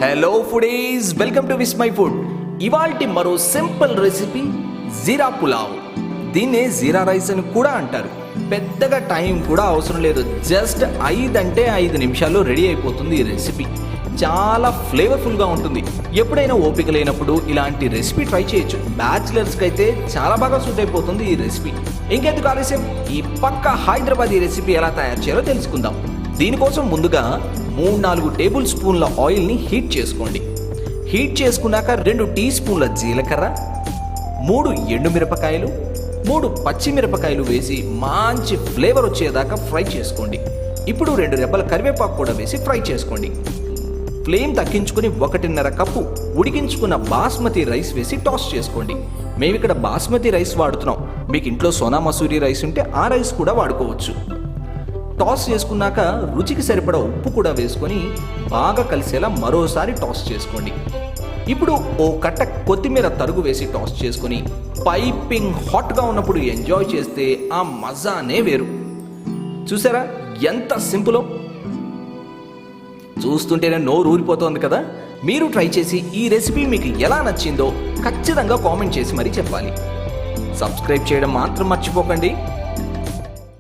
Hello foodies, welcome to Vismai మై ఫుడ్. ఇవాల్టి మరో సింపుల్ రెసిపీ జీరా పులావ్. దీన్నే జీరా రైస్ అని కూడా అంటారు. పెద్దగా టైం కూడా అవసరం లేదు, జస్ట్ 5 నిమిషాల్లో రెడీ అయిపోతుంది ఈ రెసిపీ. చాలా ఫ్లేవర్ఫుల్గా ఉంటుంది. ఎప్పుడైనా ఓపిక లేనప్పుడు ఇలాంటి రెసిపీ ట్రై చేయొచ్చు. బ్యాచిలర్స్కి అయితే చాలా బాగా సూట్ అయిపోతుంది ఈ రెసిపీ. ఇంకెందుకు ఆలస్యం, ఈ పక్క హైదరాబాదీ రెసిపీ ఎలా తయారు చేయాలో తెలుసుకుందాం. దీనికోసం ముందుగా 3-4 టేబుల్ స్పూన్ల ఆయిల్ని హీట్ చేసుకోండి. హీట్ చేసుకున్నాక 2 టీ స్పూన్ల జీలకర్ర, 3 ఎండుమిరపకాయలు, 3 పచ్చిమిరపకాయలు వేసి మంచి ఫ్లేవర్ వచ్చేదాకా ఫ్రై చేసుకోండి. ఇప్పుడు 2 రెబ్బల కరివేపాకు కూడా వేసి ఫ్రై చేసుకోండి. ఫ్లేమ్ తగ్గించుకుని 1.5 కప్పు ఉడికించుకున్న బాస్మతి రైస్ వేసి టాస్ చేసుకోండి. మేము ఇక్కడ బాస్మతి రైస్ వాడుతున్నాం. మీకు ఇంట్లో సోనా మసూరి రైస్ ఉంటే ఆ రైస్ కూడా వాడుకోవచ్చు. టాస్ చేసుకున్నాక రుచికి సరిపడా ఉప్పు కూడా వేసుకొని బాగా కలిసేలా మరోసారి టాస్ చేసుకోండి. ఇప్పుడు ఓ కట్ట కొత్తిమీర తరుగు వేసి టాస్ చేసుకొని పైపింగ్ హాట్గా ఉన్నప్పుడు ఎంజాయ్ చేస్తే ఆ మజానే వేరు. చూసారా ఎంత సింపులో? చూస్తుంటేనే నోరు ఊరిపోతోంది కదా. మీరు ట్రై చేసి ఈ రెసిపీ మీకు ఎలా నచ్చిందో ఖచ్చితంగా కామెంట్ చేసి మరీ చెప్పాలి. సబ్స్క్రైబ్ చేయడం మాత్రం మర్చిపోకండి.